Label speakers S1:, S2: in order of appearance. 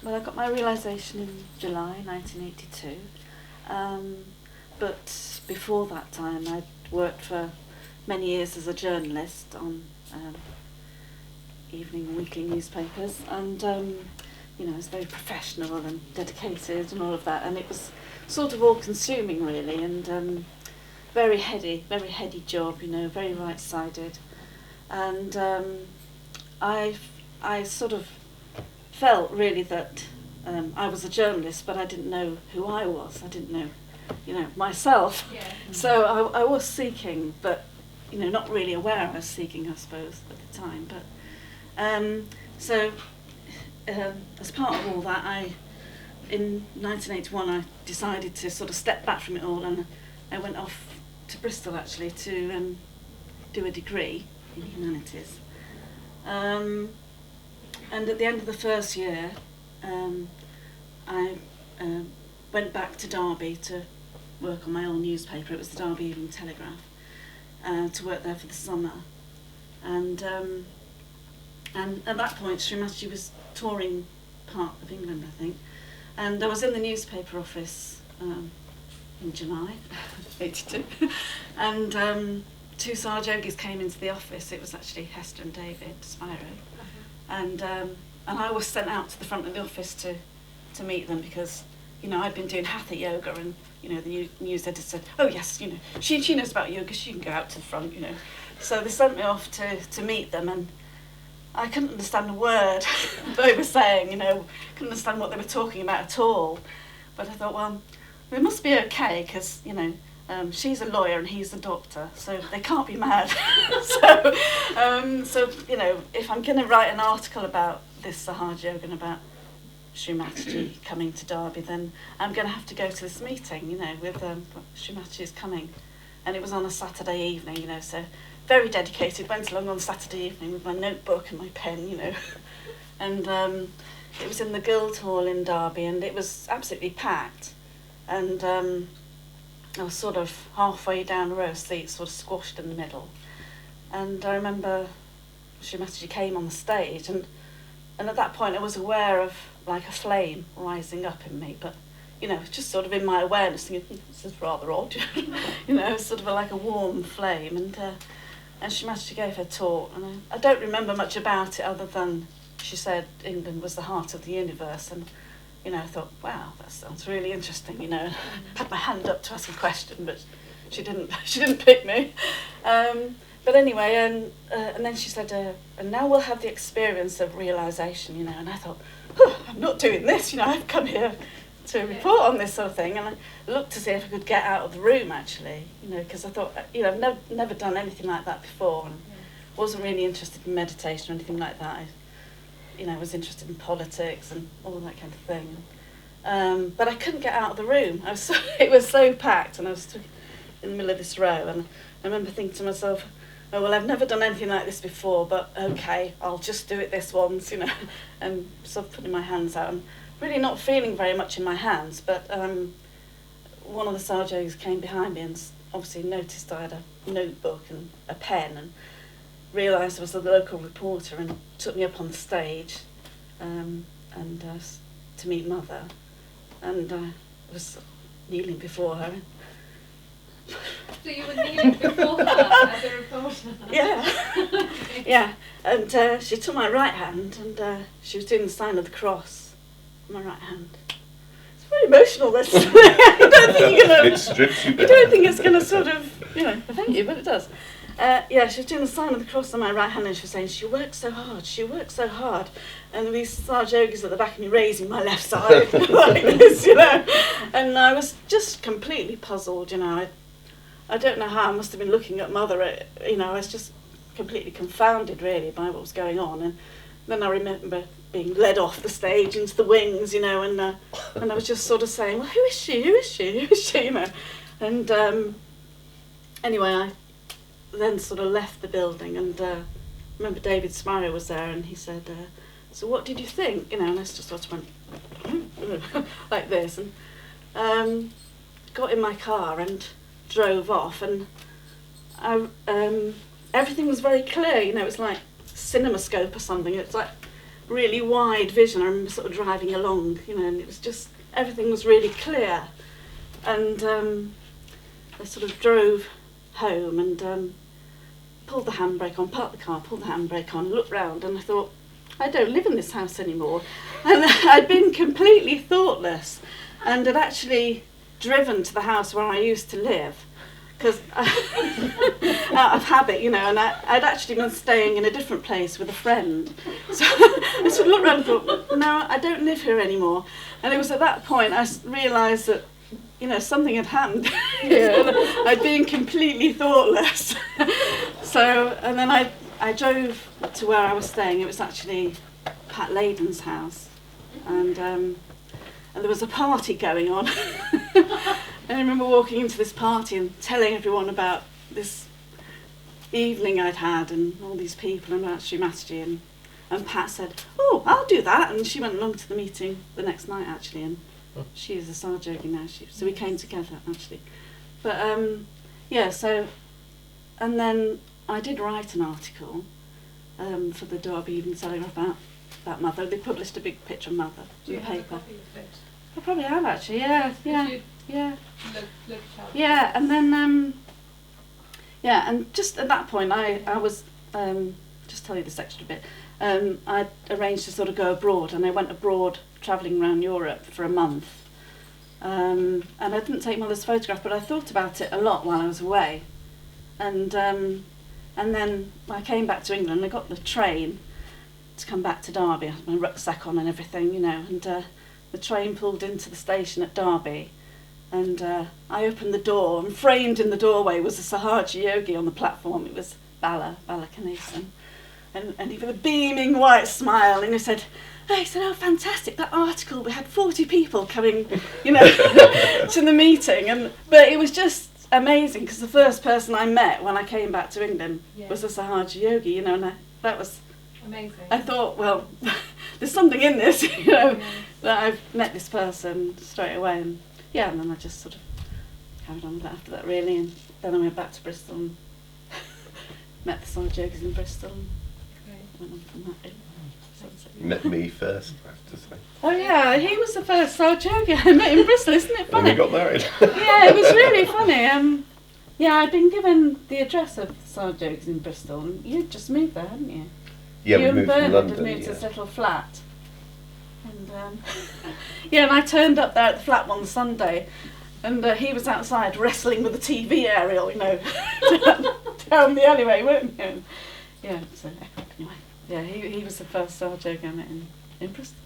S1: Well, I got my realisation in July 1982, but before that time I'd worked for many years as a journalist on evening and weekly newspapers, and you know, I was very professional and dedicated and all of that, and it was sort of all-consuming really, and very heady job, you know, very right-sided, and I sort of felt really that I was a journalist, but I didn't know who I was. I didn't know, you know, myself. Yeah. So I was seeking, but you know, not really aware I was seeking, I suppose, at the time. But so as part of all that, in 1981, I decided to sort of step back from it all, and I went off to Bristol actually to do a degree in humanities. And at the end of the first year, I went back to Derby to work on my old newspaper. It was the Derby Evening Telegraph, to work there for the summer. And at that point, Shri Mataji was touring part of England, I think. And I was in the newspaper office in July, 82. And two Sahaja Yogis came into the office. It was actually Hester and David Spiro. And I was sent out to the front of the office to meet them because, you know, I'd been doing Hatha yoga, and, you know, the news editor said, oh yes, you know, she knows about yoga, she can go out to the front, you know. So they sent me off to meet them, and I couldn't understand a word they were saying, you know, couldn't understand what they were talking about at all. But I thought, well, it must be okay because, you know, she's a lawyer and he's a doctor, so they can't be mad. So you know, if I'm going to write an article about this Sahaja Yoga and about Shri Mataji coming to Derby, then I'm going to have to go to this meeting, you know, with Shri Mataji is coming. And it was on a Saturday evening, you know, so very dedicated, went along on Saturday evening with my notebook and my pen, you know. And it was in the Guildhall in Derby, and it was absolutely packed. And I was sort of halfway down a row of seats, sort of squashed in the middle. And I remember Shri Mataji came on the stage, and at that point I was aware of like a flame rising up in me, but, you know, just sort of in my awareness thinking, this is rather odd, you know, sort of like a warm flame. And Shri Mataji gave her talk, and I don't remember much about it other than she said England was the heart of the universe, and, you know, I thought, wow, that sounds really interesting, you know. I had my hand up to ask a question, but she didn't pick me. But anyway, and then she said, and now we'll have the experience of realisation, you know. And I thought, oh, I'm not doing this, you know, I've come here to report on this sort of thing. And I looked to see if I could get out of the room, actually, you know, because I thought, you know, I've never done anything like that before, and wasn't really interested in meditation or anything like that. I was interested in politics and all that kind of thing. But I couldn't get out of the room. It was so packed, and I was stuck in the middle of this row. And I remember thinking to myself, oh, well, I've never done anything like this before, but okay, I'll just do it this once, you know. And sort of putting my hands out. I'm really not feeling very much in my hands, but one of the Sahaja Yogis came behind me and obviously noticed I had a notebook and a pen, and realised I was the local reporter, and took me up on the stage to meet Mother, and I was kneeling before her.
S2: So you were kneeling before her as a reporter?
S1: Yeah.
S2: Okay.
S1: Yeah, and she took my right hand, and she was doing the sign of the cross on my right hand. It's very emotional, this. I don't think you're gonna.
S3: It strips you
S1: You
S3: down.
S1: don't think it's gonna sort of, you know, thank you, but it does. Yeah, she was doing the sign of the cross on my right hand, and she was saying, she works so hard. And these Sahaja Yogis at the back of me raising my left side like this, you know. And I was just completely puzzled, you know. I don't know how I must have been looking at Mother, you know, I was just completely confounded, really, by what was going on. And then I remember being led off the stage into the wings, you know, and I was just sort of saying, well, who is she, you know. And anyway, I then sort of left the building, and I remember David Spiro was there, and he said, so what did you think? You know, and I just sort of went like this, and got in my car and drove off, and everything was very clear, you know. It was like CinemaScope or something. It's like really wide vision. I remember sort of driving along, you know, and it was just, everything was really clear. And I sort of drove home and pulled the handbrake on, parked the car, pulled the handbrake on, looked round, and I thought, I don't live in this house anymore. And I'd been completely thoughtless and had actually driven to the house where I used to live, because out of habit, you know, and I'd actually been staying in a different place with a friend. So I sort of looked around and thought, no, I don't live here anymore. And it was at that point I realised that, you know, something had happened here, and I'd been completely thoughtless. So, and then I drove to where I was staying. It was actually Pat Layden's house, and there was a party going on. And I remember walking into this party and telling everyone about this evening I'd had and all these people and about Shri Mataji, and Pat said, oh, I'll do that, and she went along to the meeting the next night actually, and she is a Sahaja Yogi now, so we came together actually. But yeah, so, and then I did write an article for the Derby Evening Telegraph about Mother. They published a big picture of Mother in the paper.
S2: Copy of it?
S1: I probably have actually, yeah.
S2: Look up.
S1: Yeah, and then, yeah, and just at that point I was, just tell you this extra bit, I arranged to sort of go abroad, and I went abroad travelling around Europe for a month. And I didn't take Mother's photograph, but I thought about it a lot while I was away. And then I came back to England, I got the train to come back to Derby. I had my rucksack on and everything, you know, and the train pulled into the station at Derby, and I opened the door, and framed in the doorway was a Sahaja Yogi on the platform. It was Bala Kanesan, and he with a beaming white smile, and he said, oh, fantastic, that article, we had 40 people coming, you know, to the meeting, but it was just amazing, because the first person I met when I came back to England was a Sahaja Yogi, you know, and that was
S2: amazing.
S1: I thought, well, there's something in this, you know, that I've met this person straight away, and yeah, and then I just sort of carried on with that after that, really, and then I went back to Bristol and met the Sahaja Yogis in Bristol, and went on from that.
S3: You met me first, I have to say.
S1: Oh yeah, he was the first Sahaja Yogi I met in Bristol, isn't it funny?
S3: And we got married.
S1: Yeah, it was really funny. Yeah, I'd been given the address of Sahaja Yogis in Bristol, and you'd just moved there, hadn't you?
S3: Yeah,
S1: you
S3: we
S1: and
S3: moved from
S1: Bernard
S3: London.
S1: had moved to this little flat. And yeah, and I turned up there at the flat one Sunday, and he was outside wrestling with the TV aerial, you know, down the alleyway, weren't you? Yeah, so anyway, yeah, he was the first Sahaja Yogi I met in Bristol.